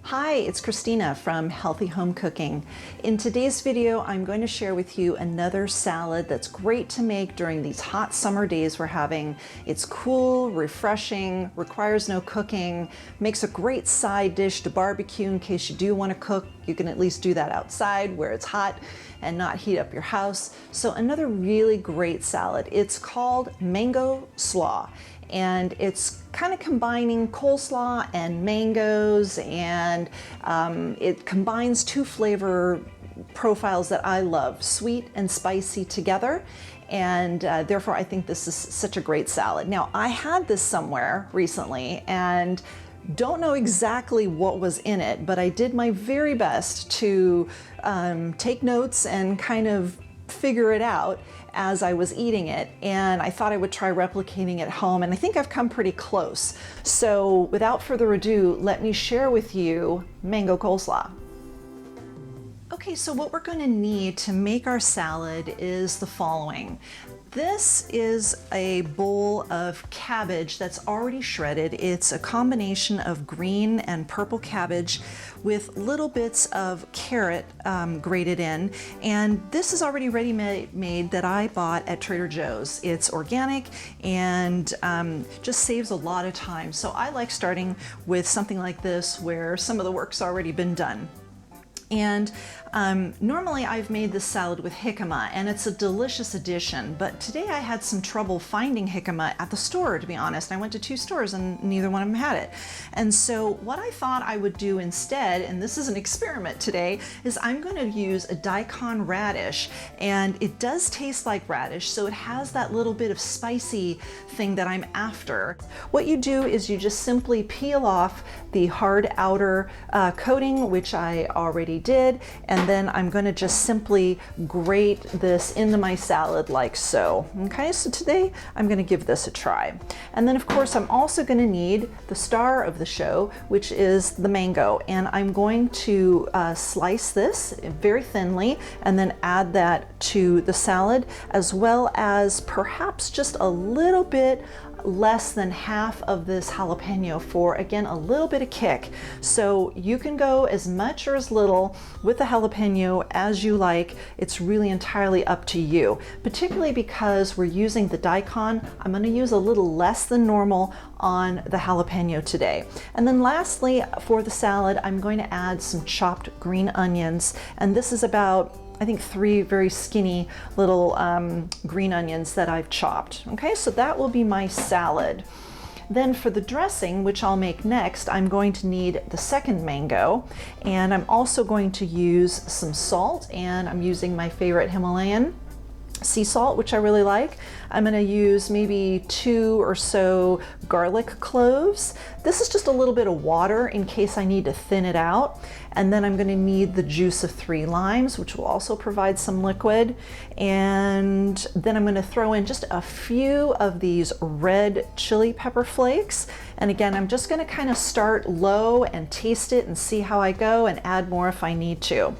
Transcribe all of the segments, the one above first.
Hi, it's Christina from Healthy Home Cooking. In today's video, I'm going to share with you another salad that's great to make during these hot summer days we're having. It's cool, refreshing, requires no cooking, makes a great side dish to barbecue in case you do want to cook. You can at least do that outside where it's hot and not heat up your house. So another really great salad. It's called Mango Slaw. And it's kind of combining coleslaw and mangoes, and it combines two flavor profiles that I love, sweet and spicy together. And therefore I think this is such a great salad. Now, I had this somewhere recently and don't know exactly what was in it, but I did my very best to take notes and kind of figure it out as I was eating it, and I thought I would try replicating it at home, and I think I've come pretty close. So without further ado, let me share with you mango coleslaw. Okay, so what we're going to need to make our salad is the following. This is a bowl of cabbage that's already shredded. It's a combination of green and purple cabbage with little bits of carrot grated in. And this is already ready made that I bought at Trader Joe's. It's organic and just saves a lot of time. So I like starting with something like this where some of the work's already been done. And normally I've made this salad with jicama, and it's a delicious addition, but today I had some trouble finding jicama at the store, to be honest. I went to two stores and neither one of them had it. And so what I thought I would do instead, and this is an experiment today, is I'm going to use a daikon radish, and it does taste like radish, so it has that little bit of spicy thing that I'm after. What you do is you just simply peel off the hard outer coating, which I already did, and then I'm going to just simply grate this into my salad like so. Okay, so today I'm going to give this a try. And then of course I'm also going to need the star of the show, which is the mango, and I'm going to slice this very thinly and then add that to the salad, as well as perhaps just a little bit less than half of this jalapeno for, again, a little bit of kick. So you can go as much or as little with the jalapeno as you like. It's really entirely up to you, particularly because we're using the daikon. I'm going to use a little less than normal on the jalapeno today. And then lastly, for the salad, I'm going to add some chopped green onions, and this is about, I think, 3 very skinny little green onions that I've chopped. Okay, so that will be my salad. Then for the dressing, which I'll make next, I'm going to need the second mango, and I'm also going to use some salt, and I'm using my favorite Himalayan sea salt, which I really like. I'm going to use maybe 2 or so garlic cloves. This is just a little bit of water in case I need to thin it out. And then I'm going to need the juice of 3 limes, which will also provide some liquid. And then I'm going to throw in just a few of these red chili pepper flakes. And again, I'm just going to kind of start low and taste it and see how I go, and add more if I need to.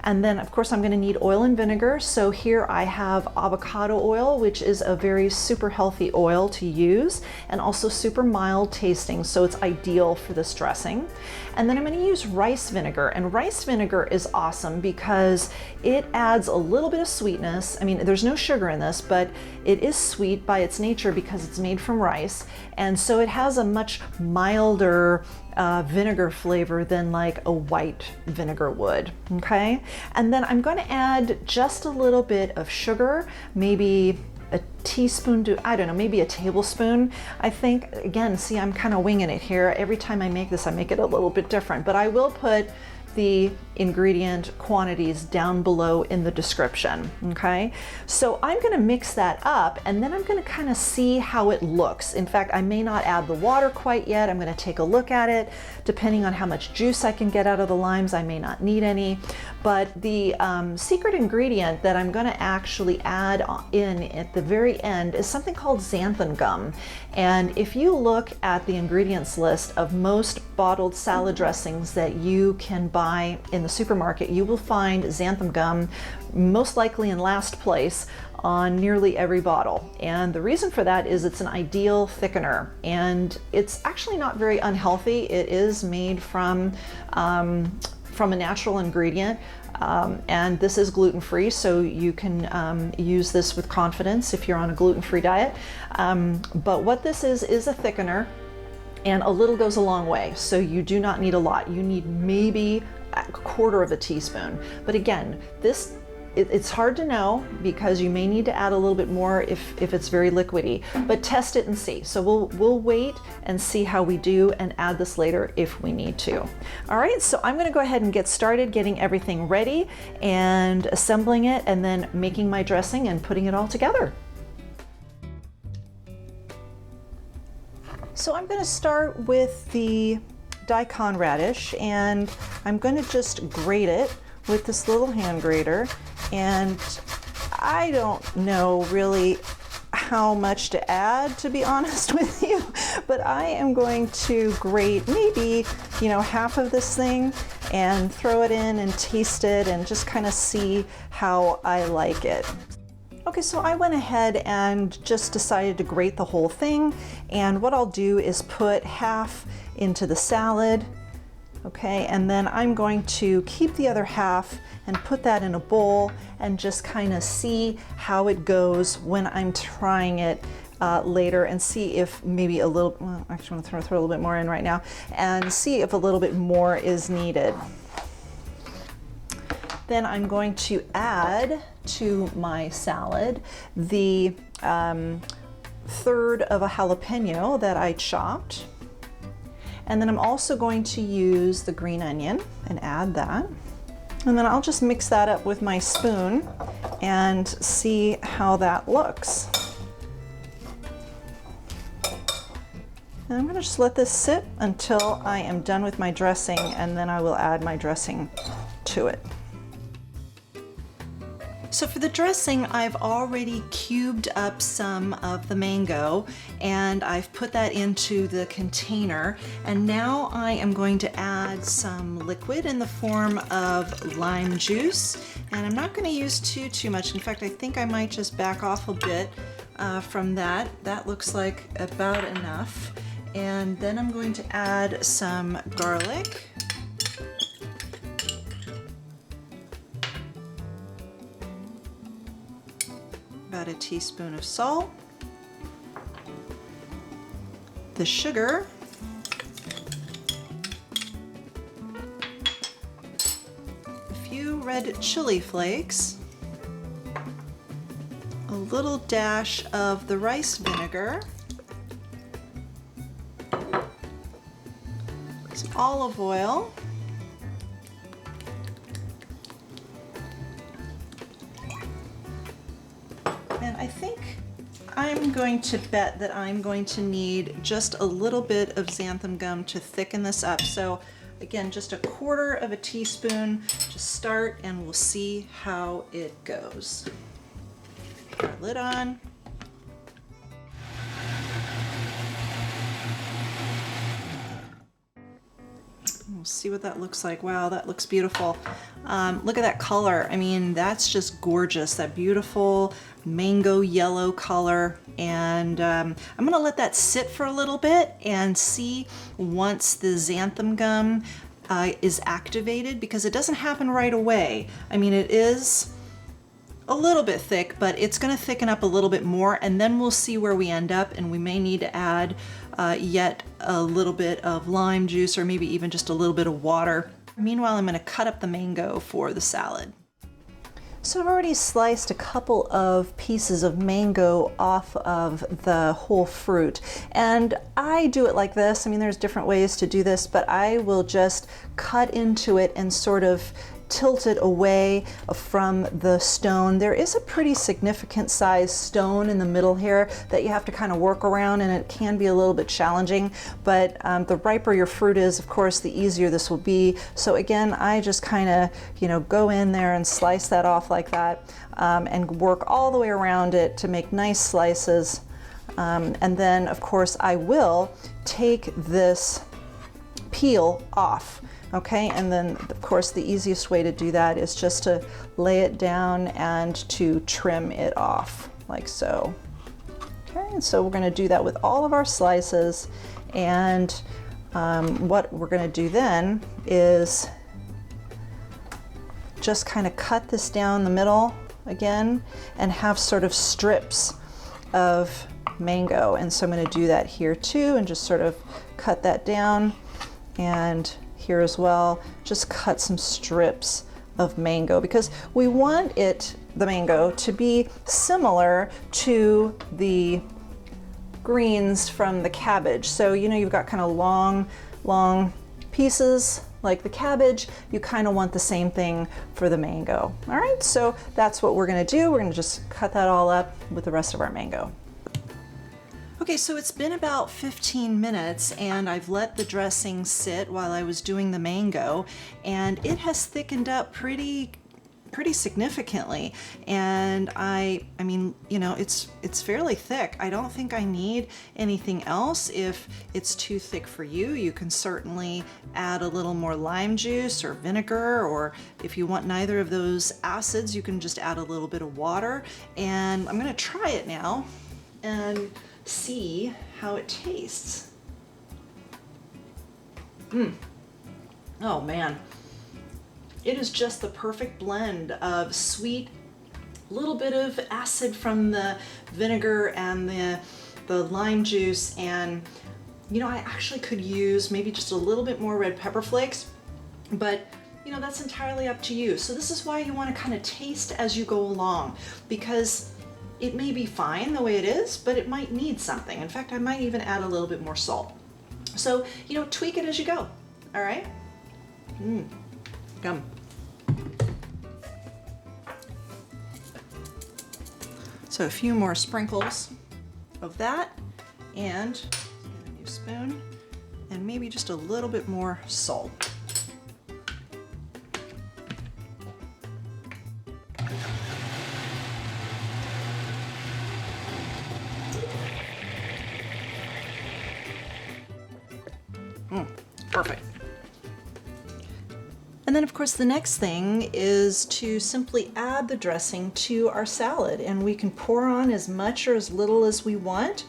And then of course I'm going to need oil and vinegar. So here I have avocado oil, which is a very super healthy oil to use, and also super mild tasting, so it's ideal for this dressing. And then I'm going to use rice vinegar, and rice vinegar is awesome because it adds a little bit of sweetness. I mean, there's no sugar in this, but it is sweet by its nature because it's made from rice, and so it has a much milder vinegar flavor than like a white vinegar would. Okay, and then I'm going to add just a little bit of sugar, maybe a teaspoon to, I don't know, maybe a tablespoon. I think, again, see, I'm kind of winging it here. Every time I make this, I make it a little bit different, but I will put the ingredient quantities down below in the description, okay? So I'm gonna mix that up and then I'm gonna kind of see how it looks. In fact, I may not add the water quite yet. I'm gonna take a look at it. Depending on how much juice I can get out of the limes, I may not need any. But the secret ingredient that I'm gonna actually add in at the very end is something called xanthan gum. And if you look at the ingredients list of most bottled salad dressings that you can buy in the supermarket, you will find xanthan gum most likely in last place on nearly every bottle. And the reason for that is it's an ideal thickener, and it's actually not very unhealthy. It is made from a natural ingredient, and this is gluten-free, so you can use this with confidence if you're on a gluten-free diet. But what this is a thickener, and a little goes a long way, so you do not need a lot. You need maybe a quarter of a teaspoon. But again, it's hard to know because you may need to add a little bit more if it's very liquidy, but test it and see. So we'll wait and see how we do and add this later if we need to. All right, so I'm gonna go ahead and get started getting everything ready and assembling it and then making my dressing and putting it all together. So I'm gonna start with the daikon radish, and I'm gonna just grate it with this little hand grater. And I don't know really how much to add, to be honest with you, but I am going to grate maybe, half of this thing and throw it in and taste it and just kind of see how I like it. Okay, so I went ahead and just decided to grate the whole thing, and what I'll do is put half into the salad, okay, and then I'm going to keep the other half and put that in a bowl and just kind of see how it goes when I'm trying it later, and see if maybe a little, well, actually I'm gonna throw a little bit more in right now and see if a little bit more is needed. Then I'm going to add to my salad the third of a jalapeno that I chopped. And then I'm also going to use the green onion and add that. And then I'll just mix that up with my spoon and see how that looks. And I'm gonna just let this sit until I am done with my dressing, and then I will add my dressing to it. So for the dressing, I've already cubed up some of the mango and I've put that into the container, and now I am going to add some liquid in the form of lime juice, and I'm not going to use too much. In fact, I think I might just back off a bit from that. That looks like about enough. And then I'm going to add some garlic. About a teaspoon of salt, the sugar, a few red chili flakes, a little dash of the rice vinegar, some olive oil, and I think I'm going to bet that I'm going to need just a little bit of xanthan gum to thicken this up. So again, just a quarter of a teaspoon to start, and we'll see how it goes. Put our lid on. We'll see what that looks like. Wow, that looks beautiful. Look at that color. I mean, that's just gorgeous. That beautiful mango yellow color. And I'm gonna let that sit for a little bit and see once the xanthan gum is activated, because it doesn't happen right away. I mean, it is a little bit thick, but it's gonna thicken up a little bit more, and then we'll see where we end up, and we may need to add yet a little bit of lime juice, or maybe even just a little bit of water. Meanwhile, I'm gonna cut up the mango for the salad. So I've already sliced a couple of pieces of mango off of the whole fruit, and I do it like this. I mean, there's different ways to do this, but I will just cut into it and sort of tilt it away from the stone. There is a pretty significant size stone in the middle here that you have to kind of work around, and it can be a little bit challenging, but the riper your fruit is, of course, the easier this will be. So again, I just kind of, you know, go in there and slice that off like that, and work all the way around it to make nice slices. And then, of course, I will take this peel off. Okay, and then of course the easiest way to do that is just to lay it down and to trim it off like so. Okay, and so we're going to do that with all of our slices, and what we're going to do then is just kind of cut this down the middle again and have sort of strips of mango. And so I'm going to do that here too, and just sort of cut that down, and here as well, just cut some strips of mango, because we want the mango to be similar to the greens from the cabbage. So, you know, you've got kind of long pieces like the cabbage. You kind of want the same thing for the mango. All right, so that's what we're gonna do. We're gonna just cut that all up with the rest of our mango. Okay, so it's been about 15 minutes and I've let the dressing sit while I was doing the mango, and it has thickened up pretty significantly. And I mean, you know, it's fairly thick. I don't think I need anything else. If it's too thick for you, you can certainly add a little more lime juice or vinegar, or if you want neither of those acids, you can just add a little bit of water. And I'm gonna try it now and see how it tastes. Oh man, it is just the perfect blend of sweet, little bit of acid from the vinegar and the lime juice, and you know, I actually could use maybe just a little bit more red pepper flakes, but you know, that's entirely up to you. So this is why you want to kind of taste as you go along, because it may be fine the way it is, but it might need something. In fact, I might even add a little bit more salt. So, you know, tweak it as you go, all right? Yum. So a few more sprinkles of that, and get a new spoon, and maybe just a little bit more salt. Perfect. And then of course the next thing is to simply add the dressing to our salad, and we can pour on as much or as little as we want.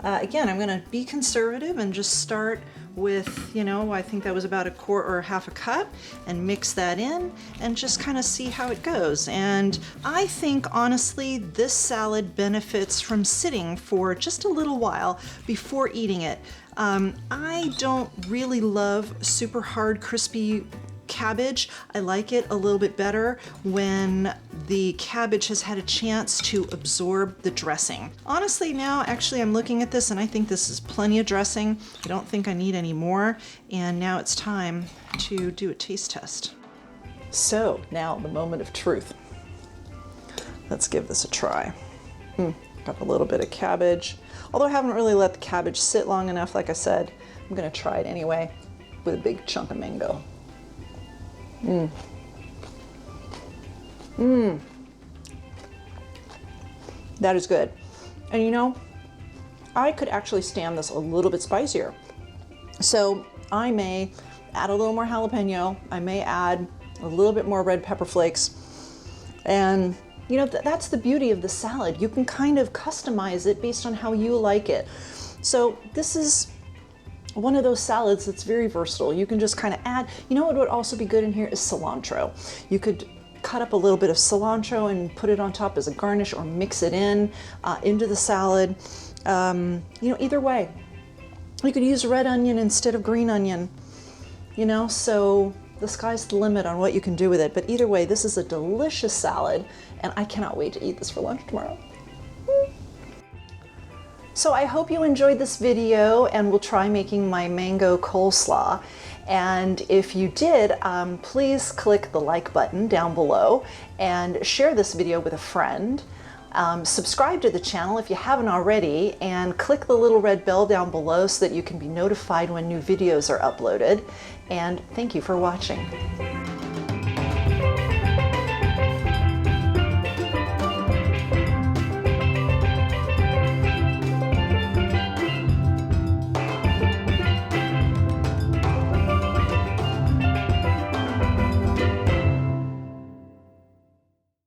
Again, I'm gonna be conservative and just start with, you know, I think that was about a quart or half a cup, and mix that in and just kind of see how it goes. And I think honestly this salad benefits from sitting for just a little while before eating it. I don't really love super hard crispy cabbage. I like it a little bit better when the cabbage has had a chance to absorb the dressing. Honestly now, actually I'm looking at this and I think this is plenty of dressing. I don't think I need any more. And now it's time to do a taste test. So now the moment of truth. Let's give this a try. Got a little bit of cabbage. Although I haven't really let the cabbage sit long enough, like I said, I'm gonna try it anyway with a big chunk of mango. That is good. And you know, I could actually stand this a little bit spicier. So I may add a little more jalapeno. I may add a little bit more red pepper flakes. And you know, that's the beauty of the salad. You can kind of customize it based on how you like it. So this is one of those salads that's very versatile. You can just kind of add, you know what would also be good in here is cilantro. You could cut up a little bit of cilantro and put it on top as a garnish, or mix it in into the salad. You know, either way. You could use red onion instead of green onion, you know, so the sky's the limit on what you can do with it. But either way, this is a delicious salad, and I cannot wait to eat this for lunch tomorrow. So I hope you enjoyed this video and will try making my mango coleslaw. And if you did, please click the like button down below and share this video with a friend. Subscribe to the channel if you haven't already, and click the little red bell down below so that you can be notified when new videos are uploaded. And thank you for watching.